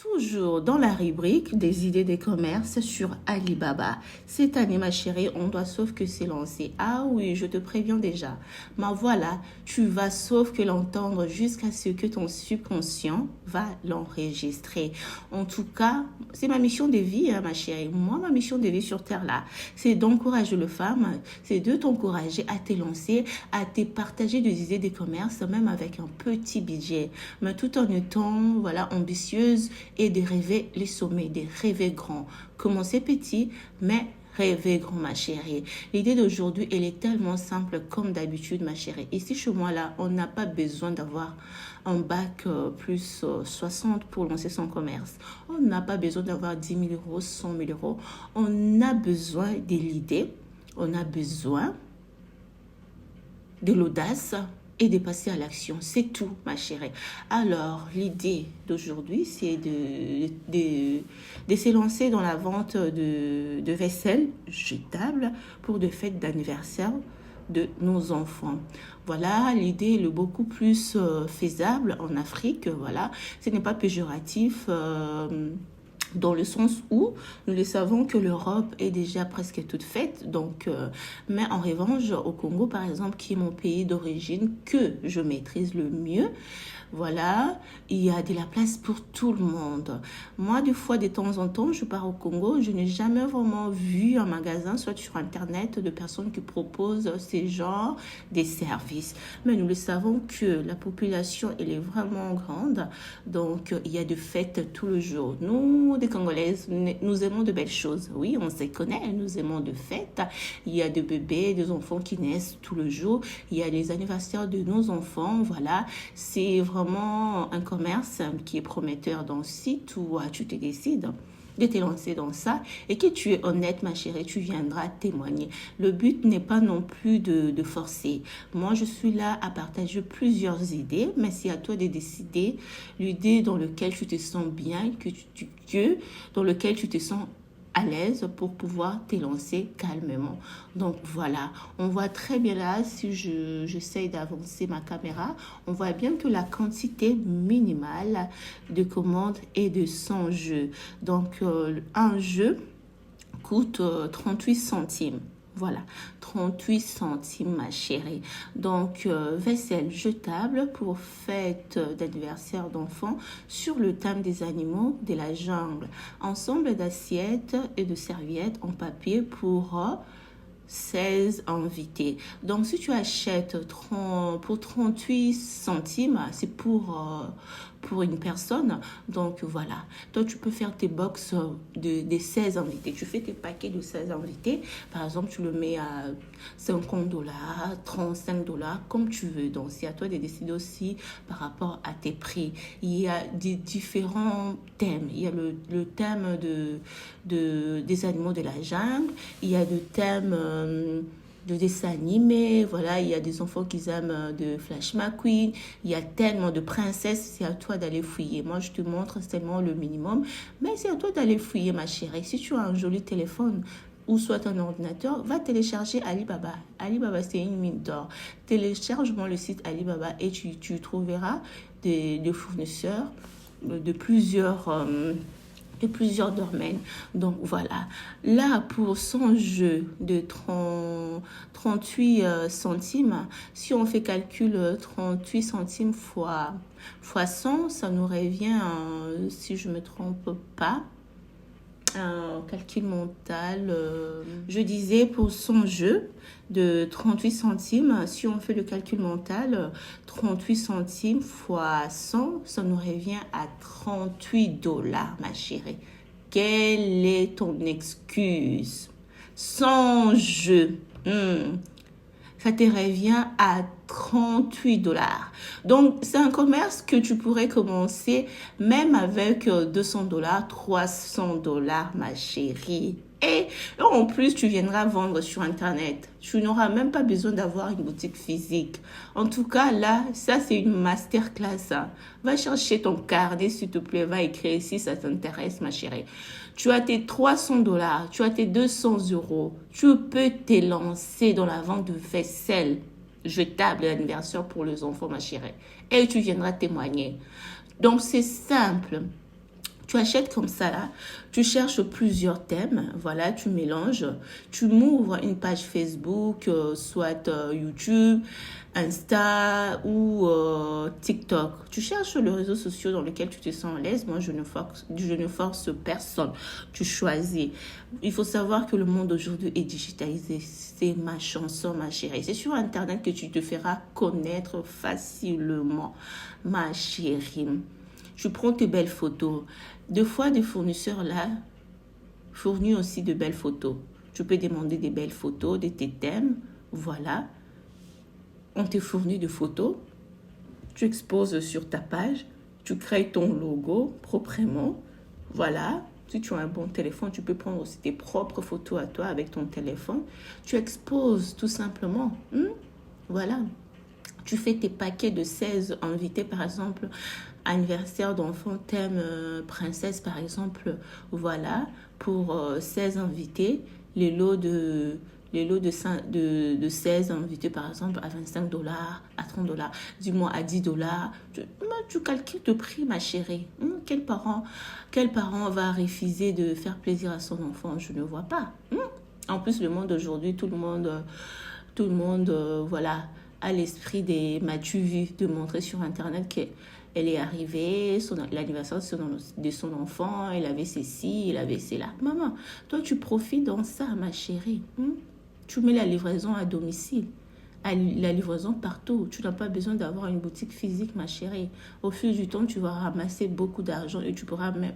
Toujours dans la rubrique des idées de commerce sur Alibaba. Cette année, ma chérie, on doit sauf que s'élancer. Ah oui, je te préviens déjà. Mais voilà, tu vas sauf que l'entendre jusqu'à ce que ton subconscient va l'enregistrer. En tout cas, c'est ma mission de vie, hein, ma chérie. Moi, ma mission de vie sur Terre, là, c'est d'encourager les femmes, c'est de t'encourager à te lancer, à te partager des idées de commerce, même avec un petit budget, mais tout en étant, voilà, ambitieuse et de rêver les sommets, de rêver grand. Commencer petit, mais rêver grand, ma chérie. L'idée d'aujourd'hui, elle est tellement simple comme d'habitude, ma chérie. Ici, chez moi, là, on n'a pas besoin d'avoir un bac plus 60 pour lancer son commerce. On n'a pas besoin d'avoir 10 000 euros, 100 000 euros. On a besoin de l'idée, on a besoin de l'audace et de passer à l'action. C'est tout, ma chérie. Alors, l'idée d'aujourd'hui, c'est de se lancer dans la vente de vaisselle jetable pour des fêtes d'anniversaire de nos enfants. Voilà, l'idée est beaucoup plus faisable en Afrique. Voilà, ce n'est pas péjoratif. Dans le sens où nous le savons que l'Europe est déjà presque toute faite. Donc, mais en revanche, au Congo, par exemple, qui est mon pays d'origine, que je maîtrise le mieux, voilà, il y a de la place pour tout le monde. Moi, des fois, de temps en temps, je pars au Congo, je n'ai jamais vraiment vu un magasin, soit sur Internet, de personnes qui proposent ces genres de services. Mais nous le savons que la population, elle est vraiment grande. Donc, il y a des fêtes tout le jour. Nous, des Congolaises, nous aimons de belles choses. Oui, on se connaît, nous aimons de fêtes. Il y a des bébés, des enfants qui naissent tout le jour. Il y a les anniversaires de nos enfants. Voilà, c'est vraiment un commerce qui est prometteur. Donc, si toi, tu te décides de te lancer dans ça et que tu es honnête, ma chérie, tu viendras témoigner. Le but n'est pas non plus de forcer. Moi, je suis là à partager plusieurs idées, mais c'est à toi de décider l'idée dans laquelle tu te sens bien, dans laquelle tu te sens à l'aise pour pouvoir t'élancer calmement. Donc voilà, on voit très bien là, si j'essaye d'avancer ma caméra, on voit bien que la quantité minimale de commandes est de 100 jeux. Donc un jeu coûte 38 centimes. Voilà, 38 centimes, ma chérie. Donc, vaisselle jetable pour fête d'anniversaire d'enfants sur le thème des animaux de la jungle. Ensemble d'assiettes et de serviettes en papier pour 16 invités. Donc, si tu achètes pour 38 centimes, c'est pour une personne. Donc, voilà. Toi, tu peux faire tes box de 16 invités. Tu fais tes paquets de 16 invités. Par exemple, tu le mets à 50 dollars, 35 dollars, comme tu veux. Donc, c'est à toi de décider aussi par rapport à tes prix. Il y a des différents thèmes. Il y a le thème des animaux de la jungle. Il y a le thème de dessins animés, voilà, il y a des enfants qui aiment de Flash McQueen, il y a tellement de princesses, c'est à toi d'aller fouiller. Moi, je te montre seulement le minimum, mais c'est à toi d'aller fouiller, ma chérie. Si tu as un joli téléphone ou soit un ordinateur, va télécharger Alibaba. Alibaba, c'est une mine d'or. Télécharge-moi le site Alibaba et tu trouveras des fournisseurs de plusieurs domaines. Donc voilà, là pour son jeu de 38 centimes, si on fait calcul 38 centimes fois 100, ça nous revient, si je ne me trompe pas, un calcul mental, je disais pour son jeu de 38 centimes, si on fait le calcul mental, 38 centimes fois 100, ça nous revient à 38 dollars, ma chérie. Quelle est ton excuse? Son jeu. Ça te revient à 38 dollars. Donc, c'est un commerce que tu pourrais commencer même avec 200 dollars, 300 dollars, ma chérie. Et en plus, tu viendras vendre sur Internet. Tu n'auras même pas besoin d'avoir une boutique physique. En tout cas, là, ça, c'est une masterclass. Va chercher ton carnet, s'il te plaît. Va écrire si ça t'intéresse, ma chérie. Tu as tes 300 dollars, tu as tes 200 euros. Tu peux te lancer dans la vente de vaisselle jetable d'anniversaire pour les enfants, ma chérie. Et tu viendras témoigner. Donc, c'est simple. Tu achètes comme ça là, tu cherches plusieurs thèmes, voilà, tu mélanges, tu m'ouvres une page Facebook, soit YouTube, Insta ou TikTok. Tu cherches le réseau social dans lequel tu te sens à l'aise. Moi, je ne force personne. Tu choisis. Il faut savoir que le monde aujourd'hui est digitalisé. C'est ma chanson, ma chérie. C'est sur Internet que tu te feras connaître facilement, ma chérie. Tu prends tes belles photos. Deux fois, des fournisseurs là fournissent aussi de belles photos. Tu peux demander des belles photos de tes thèmes. Voilà. On te fournit des photos. Tu exposes sur ta page. Tu crées ton logo proprement. Voilà. Si tu as un bon téléphone, tu peux prendre aussi tes propres photos à toi avec ton téléphone. Tu exposes tout simplement. Voilà. Tu fais tes paquets de 16 invités, par exemple, anniversaire d'enfant, thème princesse, par exemple. Voilà, pour 16 invités, les lots de 16 invités, par exemple, à 25 $, à 30 $, du mois à 10 $. Tu calcules le prix, ma chérie. Quel parent va refuser de faire plaisir à son enfant? Je ne vois pas. En plus, le monde d'aujourd'hui, tout le monde, voilà, a l'esprit des m'as-tu vu, de montrer sur Internet qu'elle est arrivée, l'anniversaire de son enfant, elle avait ceci, elle avait cela. Maman, toi, tu profites dans ça, ma chérie. Tu mets la livraison à domicile, la livraison partout. Tu n'as pas besoin d'avoir une boutique physique, ma chérie. Au fil du temps, tu vas ramasser beaucoup d'argent et tu pourras même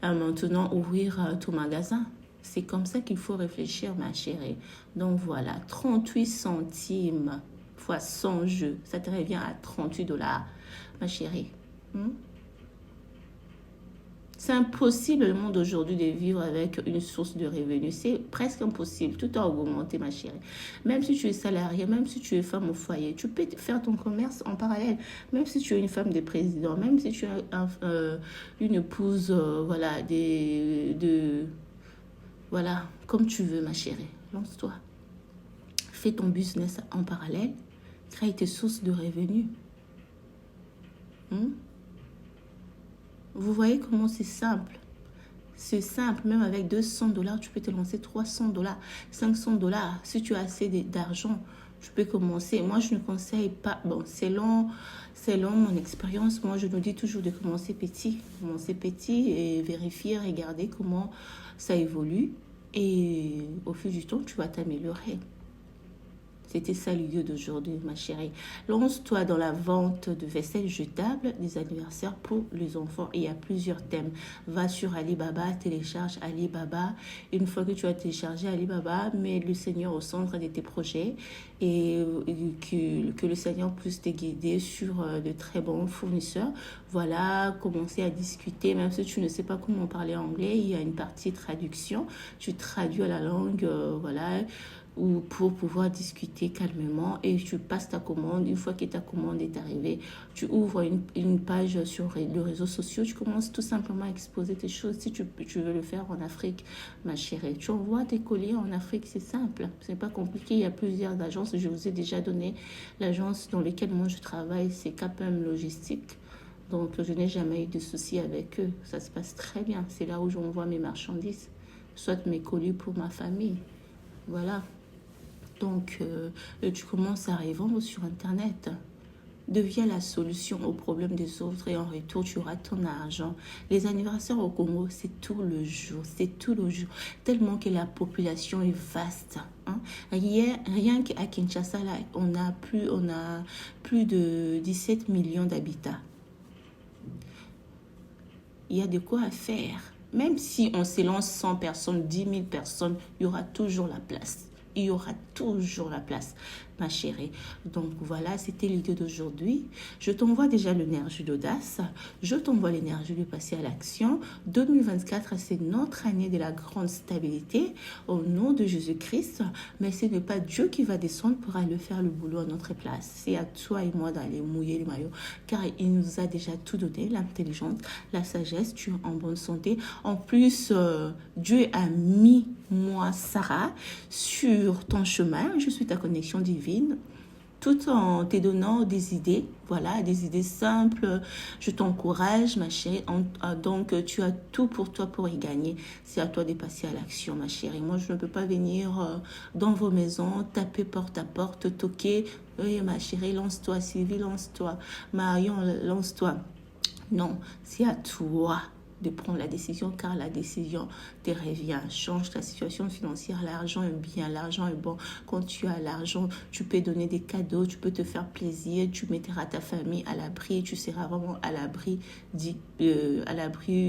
maintenant ouvrir ton magasin. C'est comme ça qu'il faut réfléchir, ma chérie. Donc voilà, 38 centimes fois 100 jeux, ça te revient à 38 $, ma chérie. C'est impossible le monde aujourd'hui de vivre avec une source de revenus. C'est presque impossible. Tout a augmenté, ma chérie. Même si tu es salarié, même si tu es femme au foyer, tu peux faire ton commerce en parallèle. Même si tu es une femme de président, même si tu es une épouse, voilà, voilà, comme tu veux, ma chérie. Lance-toi. Fais ton business en parallèle. Crée tes sources de revenus. Vous voyez comment c'est simple. C'est simple, même avec 200 $, tu peux te lancer 300 $, 500 $. Si tu as assez d'argent, tu peux commencer. Moi, je ne conseille pas. Bon, selon mon expérience, moi, je nous dis toujours de commencer petit. Commencer petit et vérifier, regarder comment ça évolue. Et au fil du temps, tu vas t'améliorer. C'était ça l'idée d'aujourd'hui, ma chérie. Lance-toi dans la vente de vaisselle jetable des anniversaires pour les enfants. Et il y a plusieurs thèmes. Va sur Alibaba, télécharge Alibaba. Une fois que tu as téléchargé Alibaba, mets le Seigneur au centre de tes projets et que le Seigneur puisse te guider sur de très bons fournisseurs. Voilà, commencer à discuter. Même si tu ne sais pas comment parler anglais, il y a une partie traduction. Tu traduis à la langue, voilà, ou pour pouvoir discuter calmement et tu passes ta commande. Une fois que ta commande est arrivée, tu ouvres une page sur les réseaux sociaux, tu commences tout simplement à exposer tes choses. Si tu veux le faire en Afrique, ma chérie, tu envoies tes colis en Afrique, c'est simple, c'est pas compliqué. Il y a plusieurs agences, je vous ai déjà donné l'agence dans laquelle moi je travaille, c'est KPM Logistique. Donc je n'ai jamais eu de soucis avec eux, ça se passe très bien. C'est là où j'envoie mes marchandises, soit mes colis pour ma famille, voilà. Donc, tu commences à revendre sur Internet. Deviens la solution aux problèmes des autres et en retour, tu auras ton argent. Les anniversaires au Congo, c'est tout le jour. C'est tout le jour. Tellement que la population est vaste. Rien qu'à Kinshasa, là, on a plus de 17 millions d'habitants. Il y a de quoi faire. Même si on s'élance 100 personnes, 10 000 personnes, il y aura toujours la place. Il y aura toujours la place, ma chérie. Donc voilà, c'était l'idée d'aujourd'hui. Je t'envoie déjà l'énergie d'audace. Je t'envoie l'énergie de passer à l'action. 2024, c'est notre année de la grande stabilité au nom de Jésus-Christ. Mais ce n'est pas Dieu qui va descendre pour aller faire le boulot à notre place. C'est à toi et moi d'aller mouiller les maillots. Car il nous a déjà tout donné, l'intelligence, la sagesse, tu es en bonne santé. En plus, Dieu a mis moi, Sarah, sur ton chemin. Je suis ta connexion divine. tout en te donnant des idées, voilà, des idées simples. Je t'encourage, ma chérie. Donc, tu as tout pour toi pour y gagner. C'est à toi de passer à l'action, ma chérie. Moi, je ne peux pas venir dans vos maisons, taper porte à porte, toquer. Oui, ma chérie, lance-toi. Sylvie, lance-toi. Marion, lance-toi. Non, c'est à toi de prendre la décision car la décision te revient. Change ta situation financière. L'argent est bien, l'argent est bon. Quand tu as l'argent, tu peux donner des cadeaux, tu peux te faire plaisir, tu mettras ta famille à l'abri, tu seras vraiment à l'abri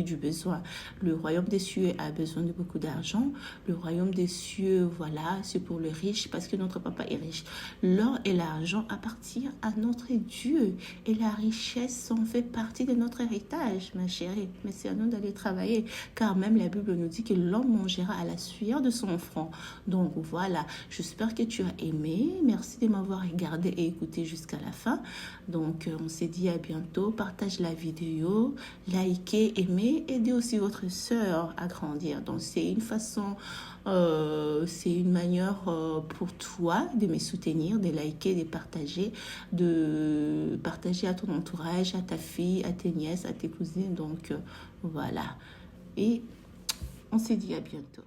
du besoin. Le royaume des cieux a besoin de beaucoup d'argent. Le royaume des cieux, voilà, c'est pour le riche parce que notre papa est riche. L'or et l'argent appartiennent à notre Dieu et la richesse en fait partie de notre héritage, ma chérie. Mais c'est à nous d'aller travailler, car même la Bible nous dit que l'homme mangera à la sueur de son front. Donc voilà, j'espère que tu as aimé. Merci de m'avoir regardé et écouté jusqu'à la fin. Donc on s'est dit à bientôt. Partage la vidéo, likez, aimez, aidez aussi votre sœur à grandir. Donc c'est une façon, c'est une manière pour toi de me soutenir, de liker, de partager à ton entourage, à ta fille, à tes nièces, à tes cousines. Donc voilà. Et on se dit à bientôt.